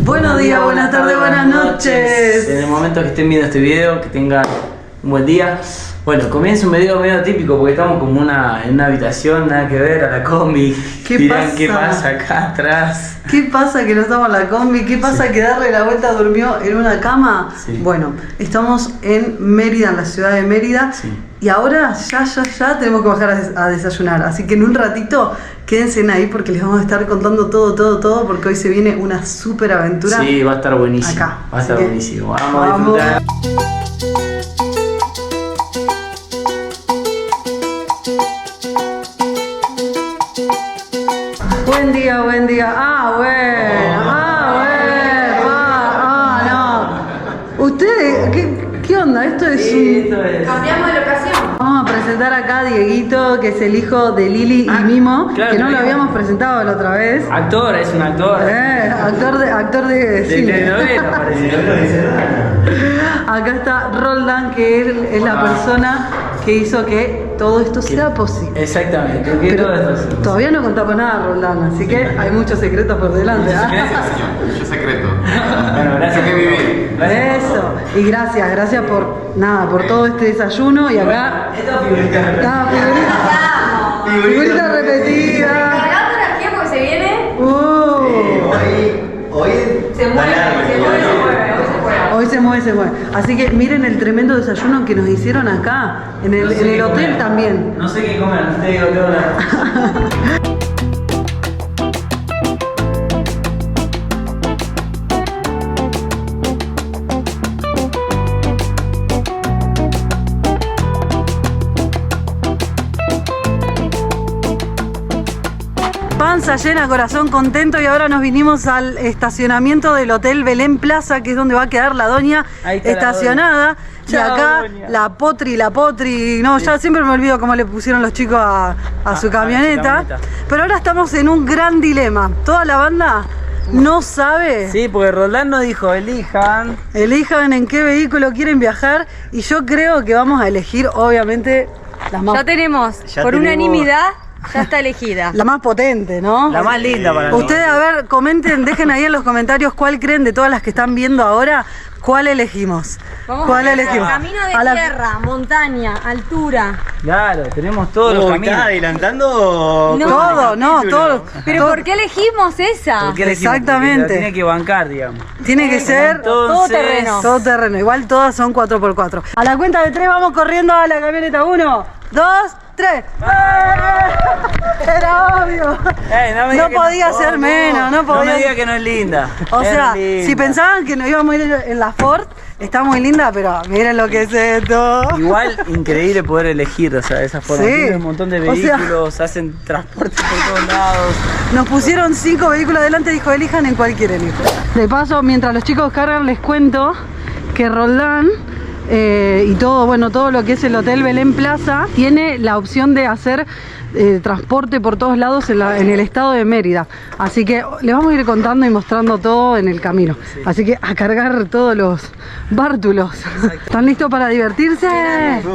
Buenos días, buenas tardes, buenas noches. En el momento que estén viendo este video, que tengan un buen día. Bueno, comienza un video medio típico porque estamos como en una habitación, nada que ver, a la combi. Dirán, ¿qué pasa acá atrás? ¿Qué pasa que no estamos en la combi? ¿Qué pasa que darle la vuelta durmió en una cama? Sí. Bueno, estamos en Mérida, en la ciudad de Mérida. Sí. Y ahora ya tenemos que bajar a desayunar. Así que en un ratito quédense ahí porque les vamos a estar contando todo porque hoy se viene una súper aventura. Sí, va a estar buenísimo. Acá. Va a estar buenísimo. Vamos a disfrutar. Buen día, buen día. No. Ustedes, ¿qué onda? Esto es Esto es... Cambiamos de locación. Vamos a presentar acá a Dieguito, que es el hijo de Lili y Mimo, claro, que no lo Diego. habíamos presentado la otra vez. Actor, es un actor. Actor de cine. telenovela, parece. Acá está Roldán, que él es la persona que hizo que todo esto sea posible. Exactamente. ¿Qué Pero todo esto? todavía no contamos nada, Roldán, así que hay muchos secretos por delante. Mucho secreto. Bueno, gracias. Hay que vivir. Eso. Y gracias por todo este desayuno. Y acá Esta figurita. Figurita repetida. Cargando energía porque se viene. Hoy Se mueve. Hoy se mueve. Así que miren el tremendo desayuno que nos hicieron acá, en el hotel también. No sé qué comer, te digo todo la... Panza llena, corazón contento, y ahora nos vinimos al estacionamiento del Hotel Belén Plaza, que es donde va a quedar la doña Ahí está la estacionada. Y Chao, acá doña. la potri, no, ya siempre me olvido cómo le pusieron los chicos a su camioneta. Pero ahora estamos en un gran dilema. Toda la banda no sabe. Sí, porque Roldán nos dijo, elijan. Elijan en qué vehículo quieren viajar, y yo creo que vamos a elegir, obviamente, las más, Ya tenemos, por unanimidad, ya está elegida. la más potente, ¿no? La más linda para mí. Ustedes, a ver, comenten, dejen ahí en los comentarios cuál creen de todas las que están viendo ahora, cuál elegimos. ¿Cuál elegimos? Camino de A la- tierra, montaña, altura. Claro, tenemos todos los caminos. ¿Estás adelantando? No. Todo, no, todo. ¿Pero por qué elegimos esa? ¿Por qué elegimos? Exactamente. Porque la tiene que bancar, digamos. Tiene que ser Entonces- Todo terreno. todo terreno. Igual todas son 4x4. A la cuenta de 3 vamos corriendo a la camioneta. 1, 2, 3. Era obvio. me No diga que podía ser menos, no No podía. me diga que no es linda. O Es sea, linda. si pensaban que nos íbamos a ir en la Ford, está muy linda, pero miren lo que es esto. Igual, increíble poder elegir, o sea, de esa forma. Sí. Tienen un montón de O sea- vehículos, hacen transporte por todos lados. Nos pusieron 5 vehículos adelante, dijo, elijan en cualquier elijo. De paso, mientras los chicos cargan, les cuento que Roldán y todo lo que es el Hotel Belén Plaza tiene la opción de hacer transporte por todos lados en el estado de Mérida. Así que les vamos a ir contando y mostrando todo en el camino. Así que a cargar todos los bártulos. ¿Están listos para divertirse?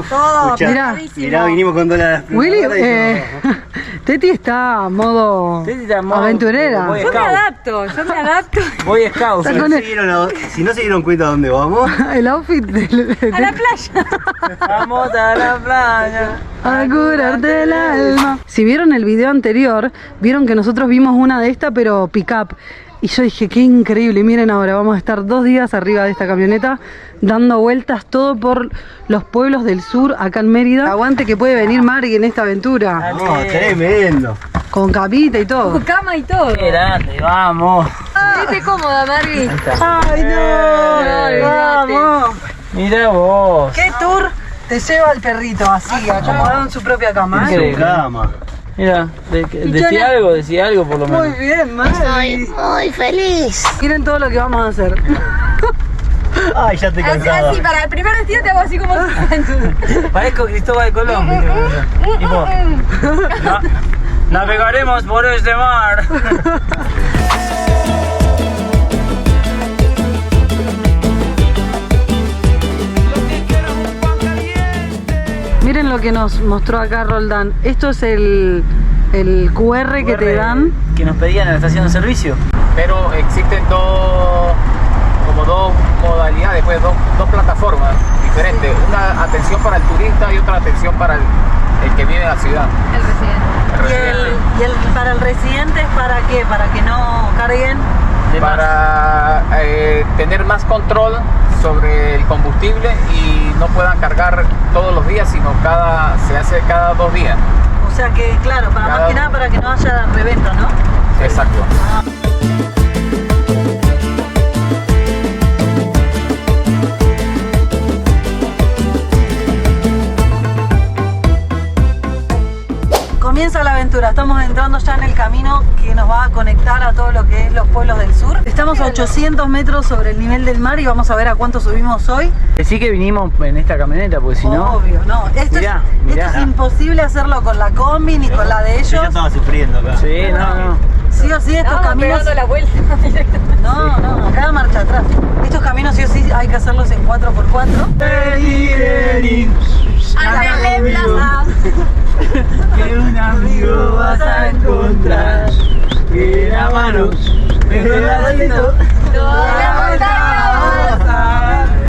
Todo, Mirá. Mirá, vinimos con todas las Willy, Teti está modo Teti está en modo aventurera. Boy Yo me Scout. adapto. Boy Scout. Está con el- Si no se dieron cuenta dónde vamos, El outfit A la playa. Vamos a la playa. a curarte el alma. Si vieron el video anterior, vieron que nosotros vimos una de estas, pero pick-up. Y yo dije, qué increíble. Y miren ahora, vamos a estar 2 días arriba de esta camioneta, dando vueltas todo por los pueblos del sur, acá en Mérida. Aguante que puede venir Mari en esta aventura. no, tremendo. Con capita y todo. Con cama y todo. Qué grande, vamos. Vete cómoda, Margui. ¡Ay, no! ¡Vamos! Mira vos. ¿Qué tour te lleva el perrito así, acomodado en su propia cama? Increíble. Cama. Mira, decía algo por lo Muy menos. bien, Mari. Muy feliz. Miren todo lo que vamos a hacer. Ay, ya estoy cansado. Así, para el primer vestido te hago así como... Parezco Cristóbal Colón. Tipo, navegaremos por este mar. Miren lo que nos mostró acá Roldán. Esto es el QR que te dan. Que nos pedían en la estación de servicio. Pero existen dos modalidades, pues dos plataformas diferentes. Una atención para el turista y otra atención para el que vive en la ciudad. El residente. Para el residente es para qué? Para que no carguen. Para tener más control sobre el combustible y no puedan cargar todos los días, sino se hace cada 2 días. O sea que, claro, más que nada para que no haya reventa, ¿no? Exacto. Comienza la aventura, estamos entrando ya en el camino que nos va a conectar a todo lo que es los pueblos del sur. Estamos a 800 metros sobre el nivel del mar y vamos a ver a cuánto subimos hoy. Decí que vinimos en esta camioneta, porque si no... Obvio, no. Esto es imposible hacerlo con la combi ni con la de ellos. Yo estaba sufriendo acá. Sí, no. Sí o sí, estos caminos... Pegando la vuelta. No, cada marcha atrás. Estos caminos sí o sí hay que hacerlos en 4x4. Ándale, plaza. Que un amigo vas a encontrar, que la mano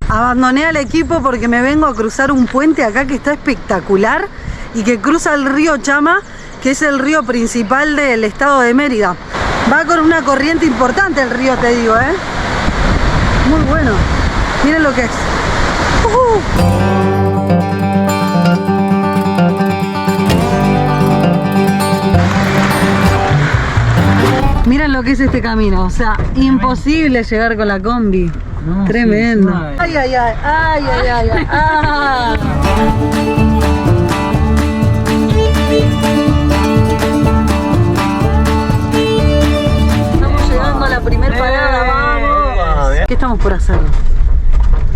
Abandoné al equipo porque me vengo a cruzar un puente acá que está espectacular y que cruza el río Chama, que es el río principal del estado de Mérida. Va con una corriente importante el río, te digo, ¿eh? Muy bueno. Miren lo que es. Miren lo que es este camino, o sea, imposible llegar con la combi. No, tremendo. Sí, ay, ay, ay, ay, ay, ay, ay, ay. Estamos llegando a la primera parada, vamos. ¿Qué estamos por hacer?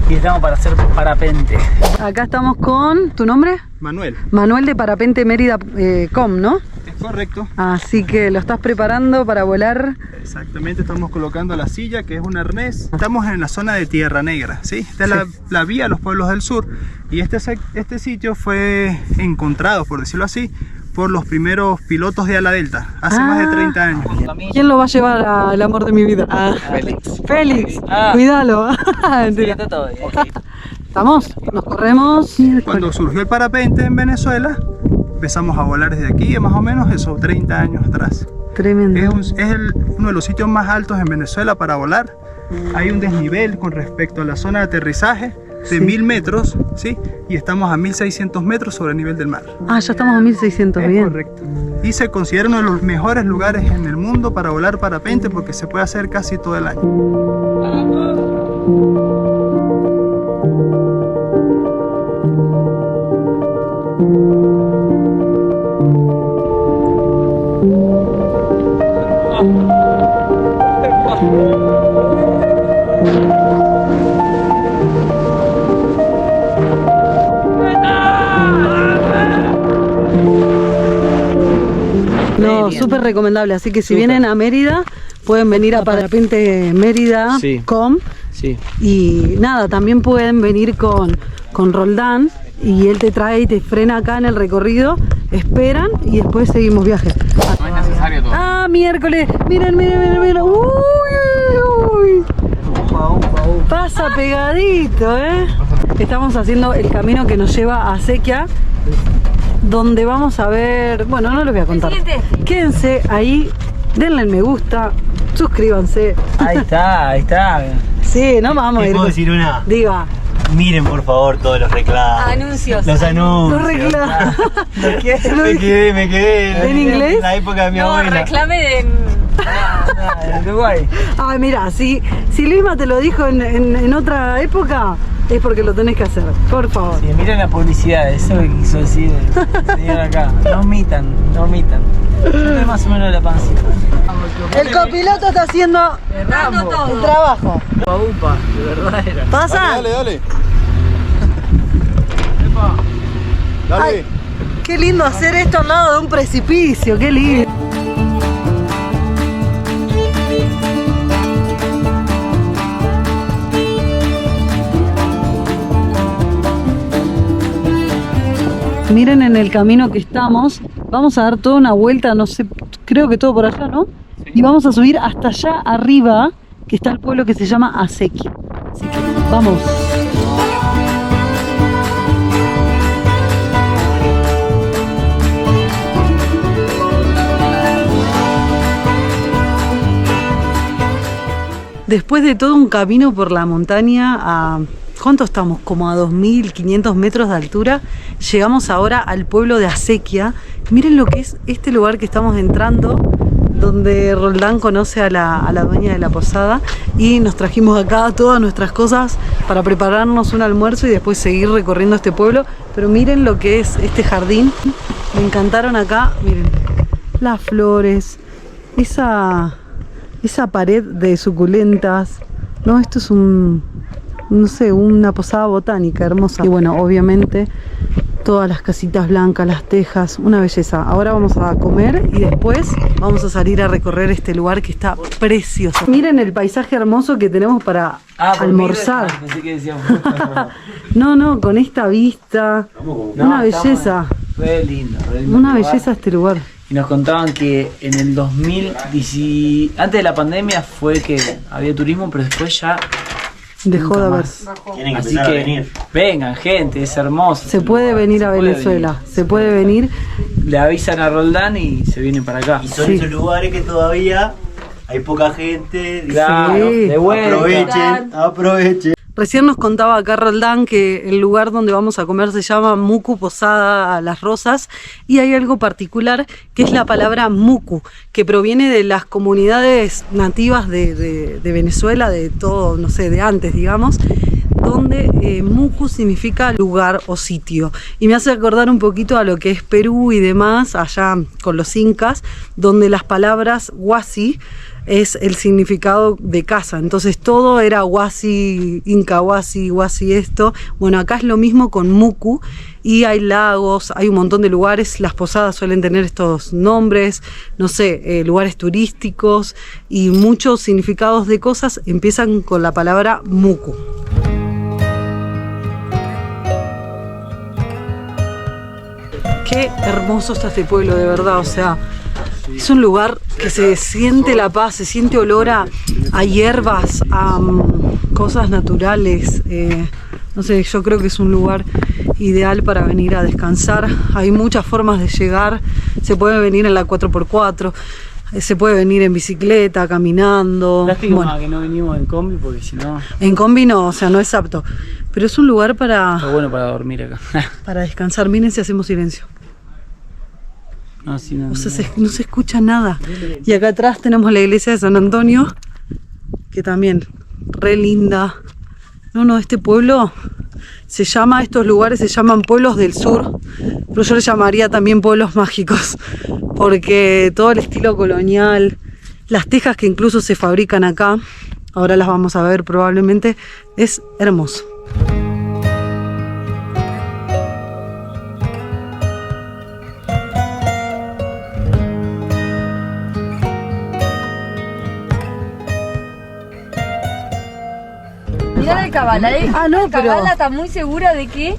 Y estamos para hacer parapente. Acá estamos con... ¿Tu nombre? Manuel. Manuel de Parapente Mérida Com, ¿no? Es correcto. Así que lo estás preparando para volar. Exactamente, estamos colocando la silla, que es un arnés. Estamos en la zona de Tierra Negra, ¿sí? Esta es la vía a los pueblos del sur. Y este sitio fue encontrado, por decirlo así, por los primeros pilotos de Ala Delta, hace más de 30 años. ¿Quién lo va a llevar al amor de mi vida? Félix. Félix, cuídalo. Mentira. Está todo bien. ¿Estamos? Nos corremos. Cuando surgió el parapente en Venezuela, empezamos a volar desde aquí, más o menos esos 30 años atrás. Tremendo. Uno de los sitios más altos en Venezuela para volar. Hay un desnivel con respecto a la zona de aterrizaje de 1000 metros, ¿sí? Y estamos a 1600 metros sobre el nivel del mar. Ah, ya estamos a 1600, Es bien. correcto. Y se considera uno de los mejores lugares en el mundo para volar parapente porque se puede hacer casi todo el año. No, súper recomendable. Así que si vienen a Mérida, pueden venir a Parapente Mérida Sí. Com. Sí. Y nada, también pueden venir con Roldán y él te trae y te frena acá en el recorrido, esperan y después seguimos viaje. No es necesario todo. Ah, miércoles, miren, miren. Uy. Pasa pegadito, Estamos haciendo el camino que nos lleva a Acequia, donde vamos a ver, bueno, no les voy a contar. Quédense ahí, denle el me gusta, suscríbanse. Ahí está. Sí, no vamos a ir. ¿Puedo decir una? Diga. Miren por favor todos los reclamos. Anuncios. Los anuncios. No reclama. Me quedé ¿En inglés? En la época de mi No, abuela. reclame en... En Uruguay. Ay, mira, si Luisma te lo dijo en otra época, es porque lo tenés que hacer, por favor. Sí, miren la publicidad, eso que quiso decir el señor acá. No omitan. Siempre más o menos la pancita. El copiloto está haciendo Dando todo. el trabajo. Upa, de verdad era. ¿Pasa? Dale. Ay, qué lindo hacer esto al lado de un precipicio, qué lindo. Miren en el camino que estamos, Vamos a dar toda una vuelta, no sé, creo que todo por allá, ¿no? Sí. Y vamos a subir hasta allá arriba, que está el pueblo que se llama Acequia. Así que vamos. Después de todo un camino por la montaña a... ¿Cuánto estamos? Como a 2.500 metros de altura. Llegamos ahora al pueblo de Acequia. Miren lo que es este lugar que estamos entrando, donde Roldán conoce a la dueña de la posada. Y nos trajimos acá todas nuestras cosas para prepararnos un almuerzo y después seguir recorriendo este pueblo. Pero miren lo que es este jardín. Me encantaron acá, miren, las flores, esa pared de suculentas. No, esto es no sé, una posada botánica hermosa. Y bueno, obviamente todas las casitas blancas, las tejas, una belleza. Ahora vamos a comer y después vamos a salir a recorrer este lugar que está precioso. Miren el paisaje hermoso que tenemos para almorzar. No, con esta vista, una belleza. Re lindo. Una belleza este lugar. Y nos contaban que en el 2010, antes de la pandemia fue que había turismo, pero después ya dejó de haber. Tienen que Así empezar a que venir. vengan, gente, es hermoso. Se puede venir a Venezuela, se puede venir. Le avisan a Roldán y se vienen para acá. Y son Sí. esos lugares que todavía hay poca gente. Claro, Sí. de vuelta. Aprovechen. Recién nos contaba acá Roldán que el lugar donde vamos a comer se llama Mucu Posada Las Rosas y hay algo particular que es la palabra mucu, que proviene de las comunidades nativas de Venezuela, de todo, no sé, de antes, digamos, donde mucu significa lugar o sitio. Y me hace acordar un poquito a lo que es Perú y demás, allá con los incas, donde las palabras huasi es el significado de casa, entonces todo era huasi, inca huasi, huasi esto. Bueno, acá es lo mismo con mucu y hay lagos, hay un montón de lugares, las posadas suelen tener estos nombres, no sé, lugares turísticos y muchos significados de cosas empiezan con la palabra mucu. Qué hermoso está este pueblo, de verdad, o sea, es un lugar que se siente la paz, se siente olor a hierbas, a cosas naturales. No sé, yo creo que es un lugar ideal para venir a descansar. Hay muchas formas de llegar. Se puede venir en la 4x4, se puede venir en bicicleta, caminando. Lástima Bueno, que no venimos en combi porque si no... en combi no, o sea, no es apto. Pero es un lugar Está bueno para dormir acá. para descansar. Miren si hacemos silencio. No, si no, O sea, no se escucha nada. Y acá atrás tenemos la iglesia de San Antonio, que también, re linda. No, este pueblo se llama, estos lugares se llaman pueblos del sur, pero yo les llamaría también pueblos mágicos, porque todo el estilo colonial, las tejas que incluso se fabrican acá, ahora las vamos a ver probablemente, es hermoso. Mirá el cabala, no, el pero... cabala está muy segura de que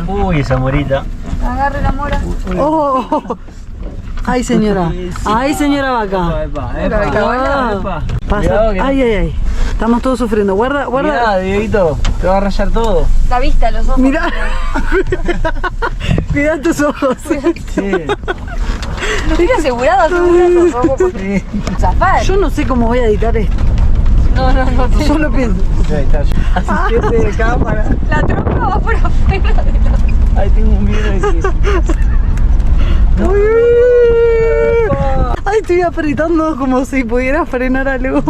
Uy, esa morita. agarre la mora. Oh. Ay, señora. Ay, señora vaca. Ah, pasa. Ay. Estamos todos sufriendo. Guarda. Mirá, Dieguito, te va a rayar todo. La vista, los ojos. Mirá. Cuidá tus ojos. Sí. No estoy asegurada, los ojos. Porque... Zafar. Yo no sé cómo voy a editar esto. No. Solo pienso. Ahí está. Asistente de cámara. La trompa va por afuera de la... Ahí tengo un video de que... Uy. Ay, estoy apretando como si pudiera frenar algo.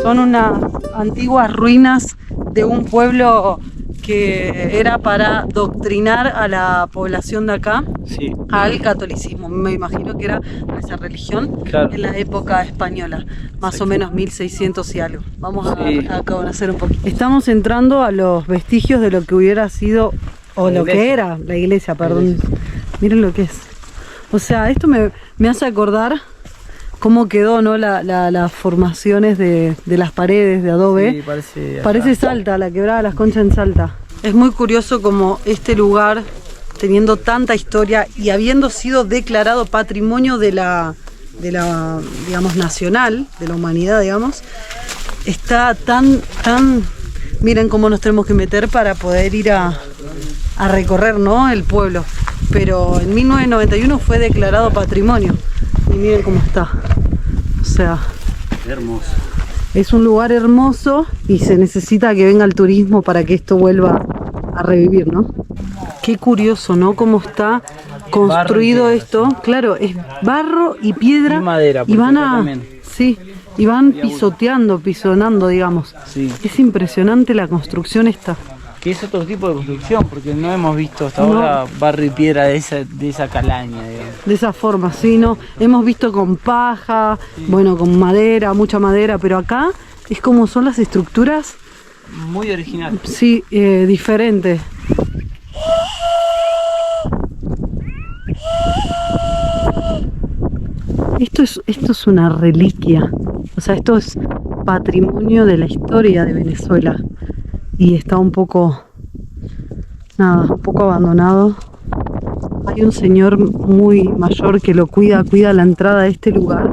Son unas antiguas ruinas de un pueblo que era para doctrinar a la población de acá Sí. al catolicismo. Me imagino que era esa religión Claro. en la época española, más o menos 1600 y algo. Vamos a conocer un poquito. Estamos entrando a los vestigios de lo que hubiera sido, o La lo que iglesia. era, la iglesia, perdón. Miren lo que es. O sea, esto me hace acordar cómo quedó, ¿no? Las formaciones de las paredes de adobe. Sí, parece. Parece Salta, la quebrada de las Conchas en Salta. Es muy curioso como este lugar, teniendo tanta historia y habiendo sido declarado patrimonio de la digamos, nacional, de la humanidad, digamos, está tan, miren cómo nos tenemos que meter para poder ir a recorrer, ¿no? El pueblo. Pero en 1991 fue declarado patrimonio. Y miren cómo está. O sea, Hermoso. es un lugar hermoso y se necesita que venga el turismo para que esto vuelva a revivir, ¿no? Qué curioso, ¿no? Cómo está construido Barro y piedra, esto. Claro, es barro y piedra. Y madera, Y porque van acá a... también. Sí, y van pisoteando, pisonando, digamos. Sí. Es impresionante la construcción esta. Que es otro tipo de construcción, porque no hemos visto hasta No. ahora barro y piedra de esa calaña, digamos. De esa forma, sí, ¿no? Hemos visto con paja, bueno, con madera, mucha madera, pero acá es como son las estructuras, Muy original. sí, diferentes. Esto es una reliquia, o sea, esto es patrimonio de la historia de Venezuela y está un poco, nada, un poco abandonado. Hay un señor muy mayor que lo cuida la entrada de este lugar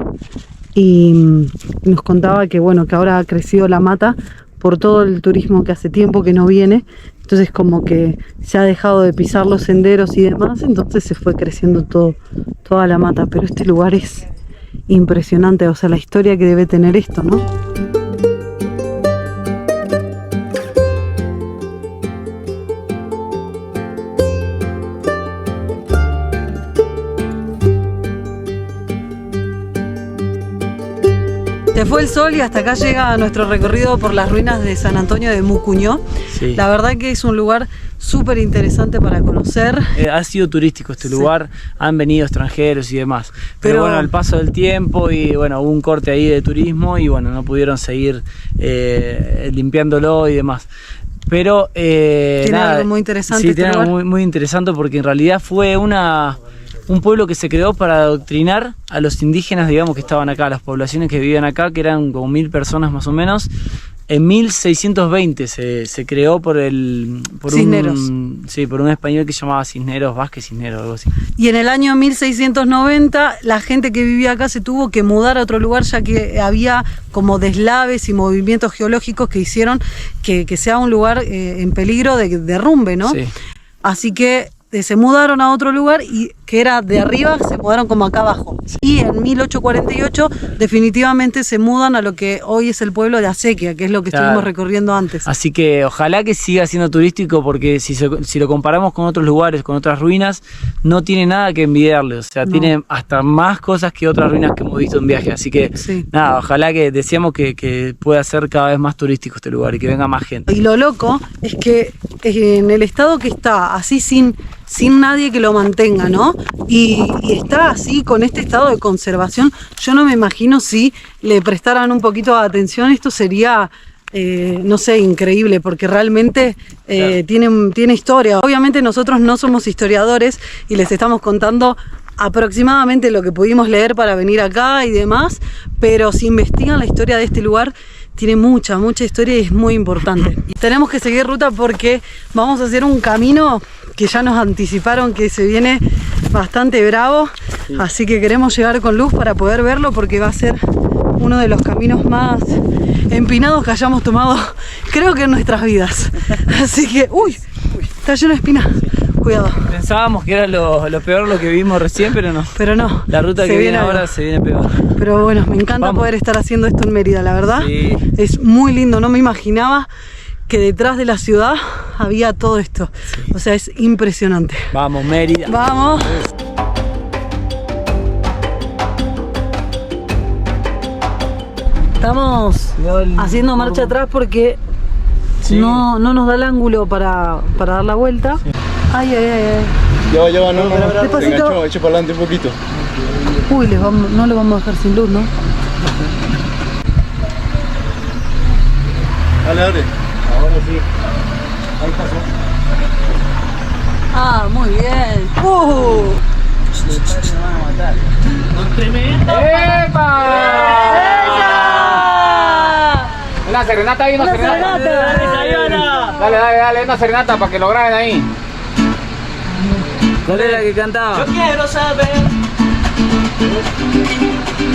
y nos contaba que bueno, que ahora ha crecido la mata por todo el turismo que hace tiempo que no viene, entonces como que se ha dejado de pisar los senderos y demás, entonces se fue creciendo toda la mata, pero este lugar es impresionante, o sea, la historia que debe tener esto, ¿no? Se fue el sol y hasta acá llega nuestro recorrido por las ruinas de San Antonio de Mucuñó. Sí. La verdad que es un lugar súper interesante para conocer. Ha sido turístico este Sí. lugar, han venido extranjeros y demás. Pero bueno, al paso del tiempo y bueno, hubo un corte ahí de turismo y bueno, no pudieron seguir limpiándolo y demás. Pero Tiene algo muy interesante Sí, este tiene algo lugar. muy interesante porque en realidad fue un pueblo que se creó para adoctrinar a los indígenas, digamos, que estaban acá, las poblaciones que vivían acá, que eran como 1000 personas más o menos. En 1620 se creó por Cisneros. por un español que se llamaba Cisneros, Vázquez Cisneros, algo así. Y en el año 1690 la gente que vivía acá se tuvo que mudar a otro lugar ya que había como deslaves y movimientos geológicos que hicieron que sea un lugar en peligro de derrumbe, ¿no? Sí. Así que se mudaron a otro lugar y que era de arriba, se mudaron como acá abajo. Y en 1848 definitivamente se mudan a lo que hoy es el pueblo de Acequia, que es lo que Claro. estuvimos recorriendo antes. Así que ojalá que siga siendo turístico porque si lo comparamos con otros lugares, con otras ruinas, no tiene nada que envidiarle. O sea, No. tiene hasta más cosas que otras ruinas que hemos visto en viaje. Así que Sí. nada, ojalá que deseamos que pueda ser cada vez más turístico este lugar y que venga más gente. Y lo loco es que en el estado que está, así sin nadie que lo mantenga, ¿no? Y está así, con este estado de conservación, yo no me imagino si le prestaran un poquito de atención, esto sería, no sé, increíble, porque realmente tiene historia. Obviamente nosotros no somos historiadores y les estamos contando aproximadamente lo que pudimos leer para venir acá y demás, pero si investigan la historia de este lugar, tiene mucha historia y es muy importante. Y tenemos que seguir ruta porque vamos a hacer un camino que ya nos anticiparon que se viene bastante bravo, así que queremos llegar con luz para poder verlo porque va a ser uno de los caminos más empinados que hayamos tomado, creo que en nuestras vidas. Así que, uy, está lleno de espinas. Cuidado. Pensábamos que era lo peor lo que vimos recién, pero no. Pero no. La ruta se que viene algo. ahora se viene peor. Pero bueno, me encanta Vamos. poder estar haciendo esto en Mérida, la verdad. Sí. Es muy lindo, no me imaginaba que detrás de la ciudad había todo esto. O sea, es impresionante. Vamos, Mérida. Vamos. Estamos haciendo marcha atrás porque Sí. no nos da el ángulo para dar la vuelta. Ay, ay, ay, ay. Ya va, no, Despacito. te enganchó, eche para adelante un poquito. Uy, no lo vamos a dejar sin luz, ¿no? Dale, dale. Ahora sí. Ahí pasó. Ah, muy bien. ¡Epa! Una serenata ahí, una serenata. Dale, una serenata para que lo graben ahí. ¿Cuál era la que cantaba? Yo quiero saber,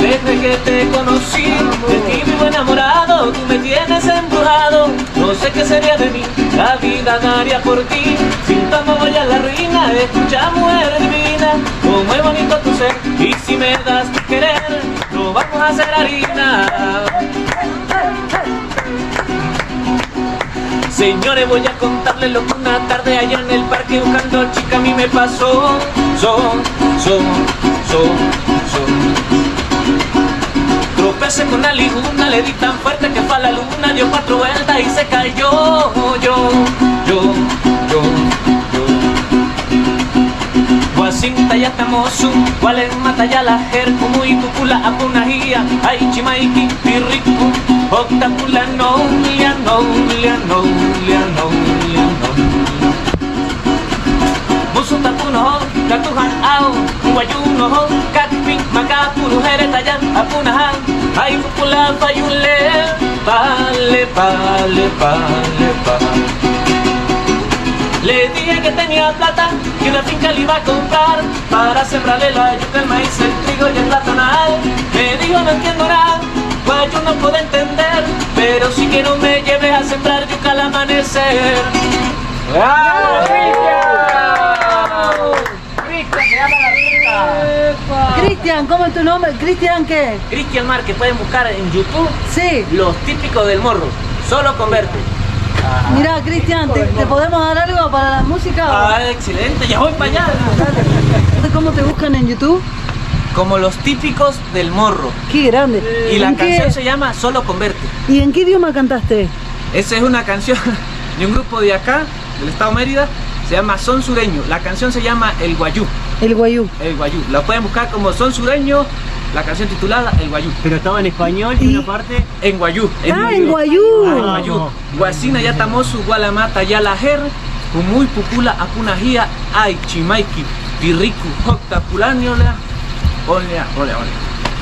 desde que te conocí, de ti vivo enamorado, tú me tienes embrujado. No sé qué sería de mí, la vida daría por ti. Sin tu amor voy a la ruina, escucha mujer divina, como es bonito tu ser. Y si me das tu querer, lo vamos a hacer harina. Señores, voy a contarles lo que una tarde allá en el parque buscando chica a mí me pasó. Tropecé con la liguna, le di tan fuerte que fue a la luna, dio 4 vueltas y se cayó. Guasinta ya estamos cual es mata ya la jerco, muy cúpula apunajía, ay chimaiki, pirrico, octapula no, Busu tapuno, katuhan au, guayuno, kakpin, makapunu, jeretayan, apunahan, ay cúpula fayule, pale. Le dije que tenía plata, que una finca le iba a comprar para sembrarle la yuca, el maíz, el trigo y el platanal. Me dijo no entiendo nada, guayo no puedo entender, pero si quiero me lleves a sembrar yuca al amanecer. ¡Bravo, Cristian! Se llama la Cristian. Cristian, ¿cómo es tu nombre? ¿Cristian qué? Cristian Márquez, pueden buscar en YouTube Sí. los típicos del morro, solo con verte. Mirá, Cristian, ¿te podemos dar algo para la música? Ah, excelente, ya voy para allá. ¿Cómo te buscan en YouTube? Como los típicos del morro. Qué grande. Y la ¿En qué- canción se llama Solo con verte. ¿Y en qué idioma cantaste? Esa es una canción de un grupo de acá, del estado Mérida, se llama Son Sureño. La canción se llama El Guayú. El guayú. El Guayú. La pueden buscar como Son Sureño, la canción titulada El Guayú. Pero estaba en español y una parte. En Guayú. Ah, en guayú. En Guayú. Guasina ya tamosu, gualamata ya la jer, Umuy pupula apunajía, ay chimaiki, pirriku, hocta pulaniola, olea.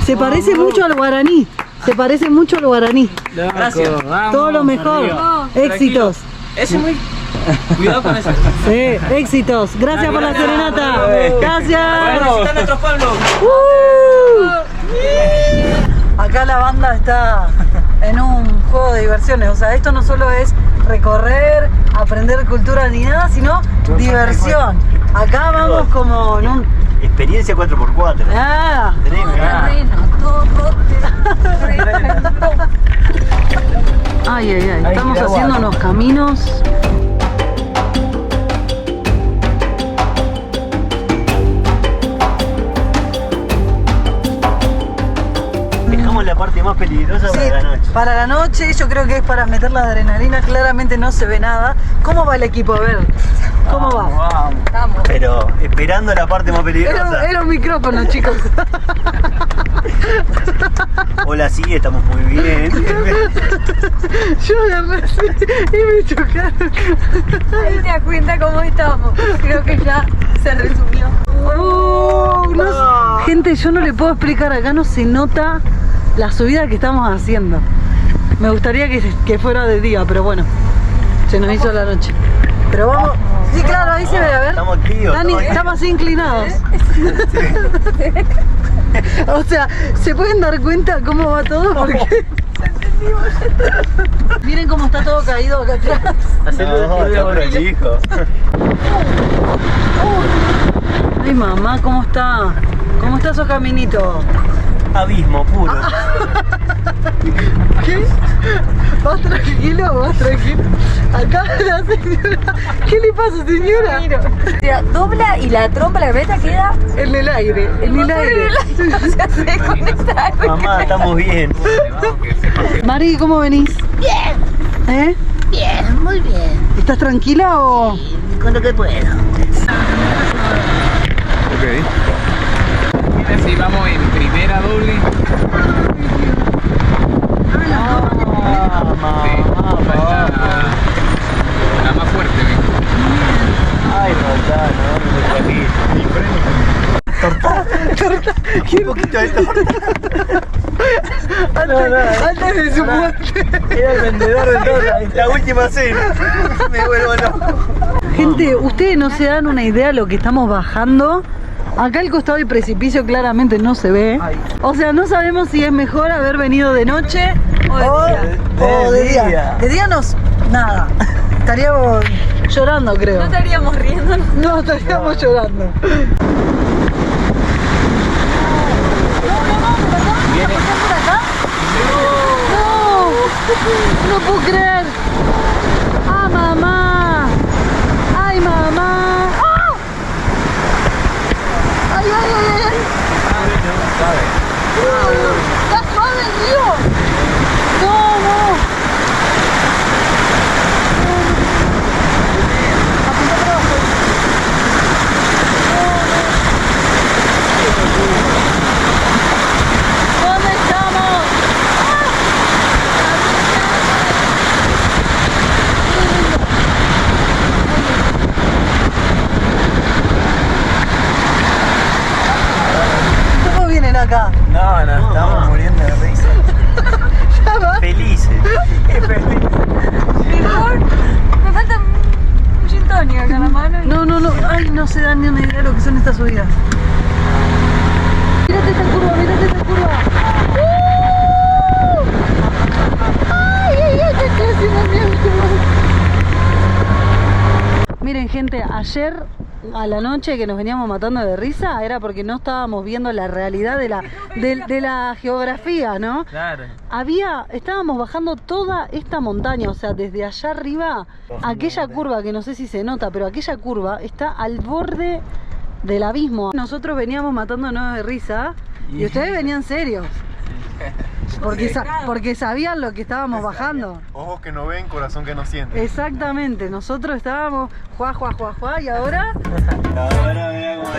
Se parece mucho al guaraní. Se parece mucho al guaraní. Gracias. Todo lo mejor. Éxitos. Ese es muy. Cuidado con eso. Sí, éxitos. Gracias por la serenata. Gracias. Bueno, está nuestro pueblo. Acá la banda está en un juego de diversiones. O sea, esto no solo es recorrer, aprender cultura ni nada, sino diversión. Acá vamos como en un... Experiencia 4x4. Ah, ay, ay, ay. Estamos haciendo unos caminos. Dejamos la parte más peligrosa Sí, para la noche. para la noche, yo creo que es para meter la adrenalina. Claramente no se ve nada. ¿Cómo va el equipo? A ver, ¿cómo va? Pero esperando la parte más peligrosa. Era un micrófono, chicos. Hola, sí, estamos muy bien. Yo me agarré así y me chocaron. Ahí te das cuenta cómo estamos. Creo que ya se resumió. Gente, yo no le puedo explicar, acá no se nota la subida que estamos haciendo. Me gustaría que fuera de día, pero bueno, se nos hizo la noche. Pero vamos, sí, claro, ahí se ve, a ver. Estamos activos. Estamos así inclinados. O sea, ¿se pueden dar cuenta cómo va todo? Porque... Miren cómo está todo caído acá atrás. No, está prolijo. Ay, mamá, ¿cómo está? ¿Cómo está esos caminitos? Abismo puro. ¿Qué? ¿Vas tranquilo? ¿Vas tranquilo? Acá la señora... ¿Qué le pasa, señora? O sea, dobla y la trompa, la camioneta queda En el aire, en el aire. o sea, se conecta. Mamá, estamos bien. Mari, ¿cómo venís? Bien. ¿Eh? Bien, muy bien. ¿Estás tranquila o...? Con lo que puedo. Ok. Mira si vamos en primera doble. Sí, la más fuerte, ¿ves? Ay, Un poquito de torta. Antes de su muerte. Era el vendedor de torta. La última cena. Me vuelvo loco. Gente, ustedes no se dan una idea de lo que estamos bajando. Acá al costado del precipicio claramente no se ve. O sea, no sabemos si es mejor haber venido de noche o de día. De día nada. Estaríamos llorando, creo. No estaríamos riendo. No, estaríamos llorando. No puedo creer. ¡Ah, mamá! ¡Ay, mamá! ¡Ah! ¡Ay, ay, ay, ay! ¡Está suave el río! ¡No, no! Apunta para abajo. ¿Dónde estamos? ¿Cómo vienen acá? No, estamos muriendo de risa. Ya va. Felices. Mejor. Me falta un gin tonic acá en la mano. No, no, no. Ay, no se dan ni una idea de lo que son estas subidas. Mírate esta curva, mírate esta curva. ¡Ay, ay, ay! ¡Qué estacionamiento! Miren, gente, ayer a la noche que nos veníamos matando de risa era porque no estábamos viendo la realidad de la geografía, ¿no? Claro. Estábamos bajando toda esta montaña, o sea, desde allá arriba, aquella curva que no sé si se nota, pero aquella curva está al borde del abismo. Nosotros veníamos matándonos de risa y ustedes venían serios. Porque sabían lo que estábamos bajando. Ojos que no ven, corazón que no siente. Exactamente, nosotros estábamos juá, y ahora... Ahora mira cómo